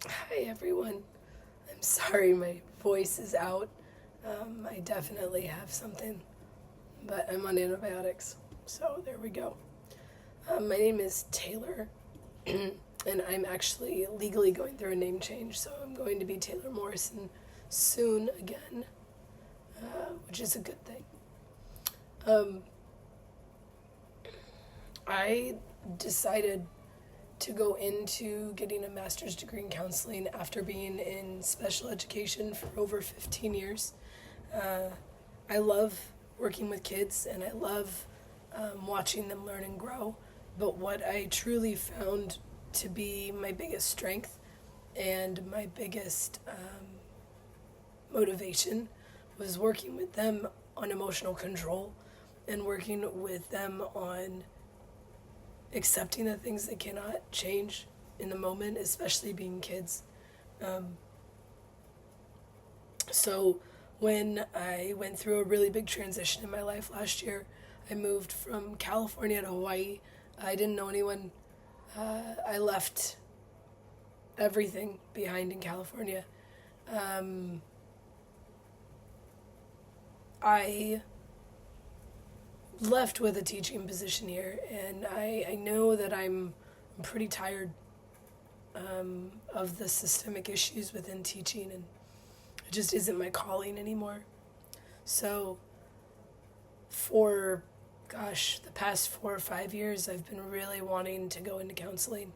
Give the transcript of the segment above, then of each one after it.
Hi everyone. I'm sorry my voice is out. I definitely have something, but I'm on antibiotics. So there we go. My name is Taylor, and I'm actually legally going through a name change. So I'm going to be Taylor Morrison soon again, which is a good thing. Um, I decided to go into getting a master's degree in counseling after being in special education for over 15 years. Uh, I love working with kids and I love watching them learn and grow. But what I truly found to be my biggest strength and my biggest motivation was working with them on emotional control and working with them on accepting the things they cannot change in the moment, especially being kids. Um, so when I went through a really big transition in my life last year, I moved from California to Hawaii. I didn't know anyone. I left everything behind in California. Um, I left with a teaching position here, and I know that I'm pretty tired of the systemic issues within teaching, and it just isn't my calling anymore. So, for the past 4 or 5 years, I've been really wanting to go into counseling,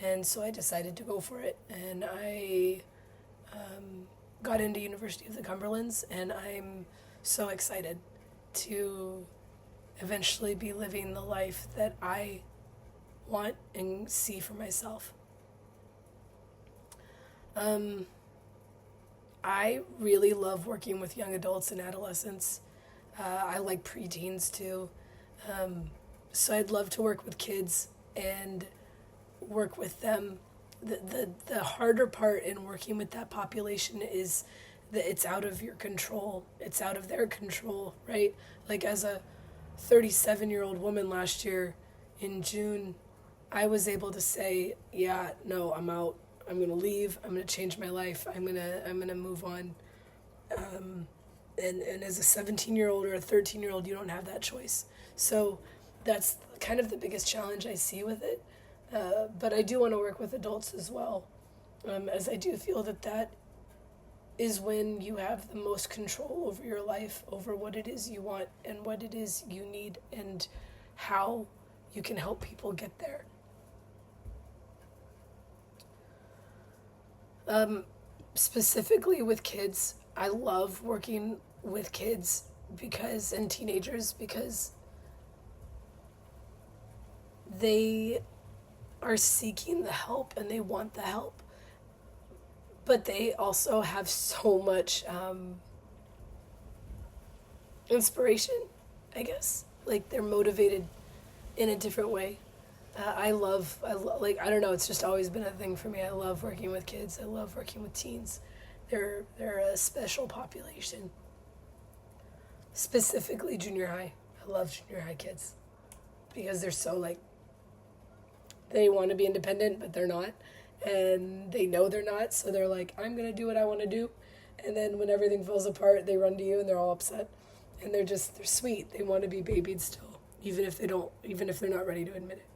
and so I decided to go for it. And I got into University of the Cumberlands, and I'm so excited to eventually be living the life that I want and see for myself. Um, I really love working with young adults and adolescents. I like preteens too. Um, so I'd love to work with kids and work with them. The harder part in working with that population is that it's out of your control. It's out of their control, right? Like as a 37-year-old woman last year in June, I was able to say, yeah, no, I'm out. I'm going to leave. I'm going to change my life. I'm going to move on. And as a 17-year-old or a 13-year-old, you don't have that choice. So that's kind of the biggest challenge I see with it. But I do want to work with adults as well, as I do feel that that is when you have the most control over your life, over what it is you want and what it is you need, and how you can help people get there. Um, Specifically with kids, I love working with kids and teenagers because they are seeking the help and they want the help, but they also have so much inspiration, I guess. Like they're motivated in a different way. Like, I don't know, it's just always been a thing for me. I love working with kids. I love working with teens. They're a special population. Specifically junior high. I love junior high kids because they're so like, they want to be independent, but they're not. And they know they're not, so they're like, I'm going to do what I want to do. And then when everything falls apart, they run to you and they're all upset. And they're sweet. They want to be babied still, even if they're not ready to admit it.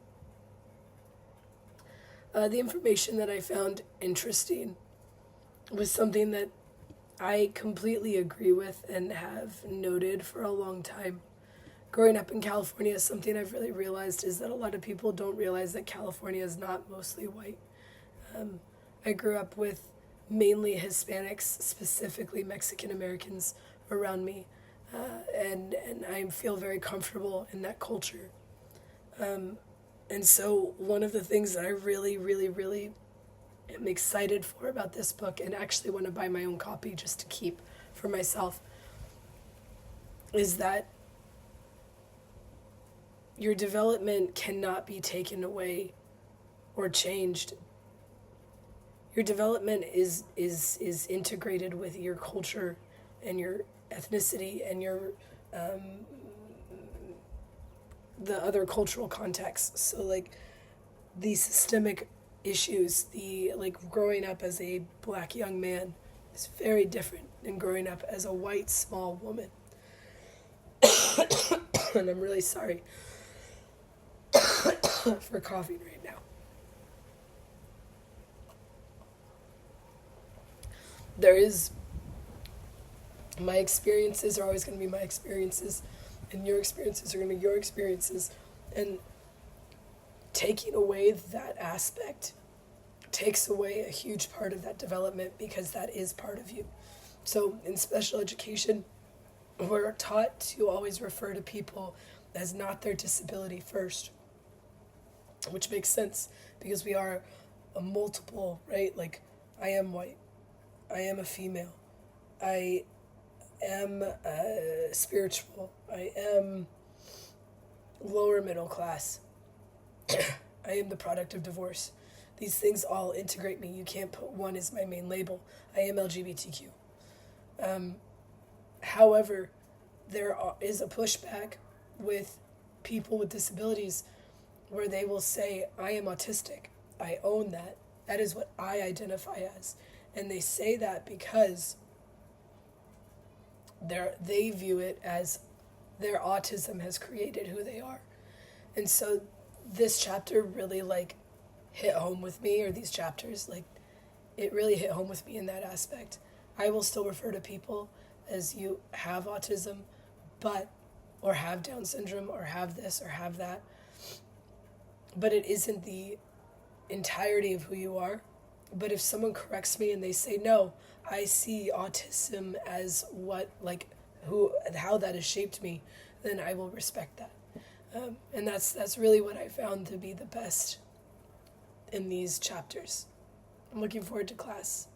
The information that I found interesting was something that I completely agree with and have noted for a long time. Growing up in California, something I've really realized is that a lot of people don't realize that California is not mostly white. I grew up with mainly Hispanics, specifically Mexican Americans, around me, and I feel very comfortable in that culture. And so, one of the things that I really, really, really am excited for about this book, and actually want to buy my own copy just to keep for myself, is that your development cannot be taken away or changed. Your development is integrated with your culture and your ethnicity and your the other cultural contexts. So like the systemic issues. The growing up as a black young man is very different than growing up as a white small woman. And I'm really sorry for coughing right now. My experiences are always going to be my experiences, and your experiences are going to be your experiences. And taking away that aspect takes away a huge part of that development, because that is part of you. So in special education, we're taught to always refer to people as not their disability first, which makes sense because we are a multiple, right? Like, I am white, I am a female, I am spiritual, I am lower middle class, I am the product of divorce. These things all integrate me. You can't put one as my main label. I am LGBTQ. However, there is a pushback with people with disabilities where they will say, I am autistic. I own that. That is what I identify as. And they say that because they view it as their autism has created who they are. And so this chapter really hit home with me, or these chapters, it really hit home with me in that aspect. I will still refer to people as you have autism, or have Down syndrome, or have this, or have that. But it isn't the entirety of who you are. But if someone corrects me and they say, no, I see autism as how that has shaped me, then I will respect that. And that's really what I found to be the best in these chapters. I'm looking forward to class.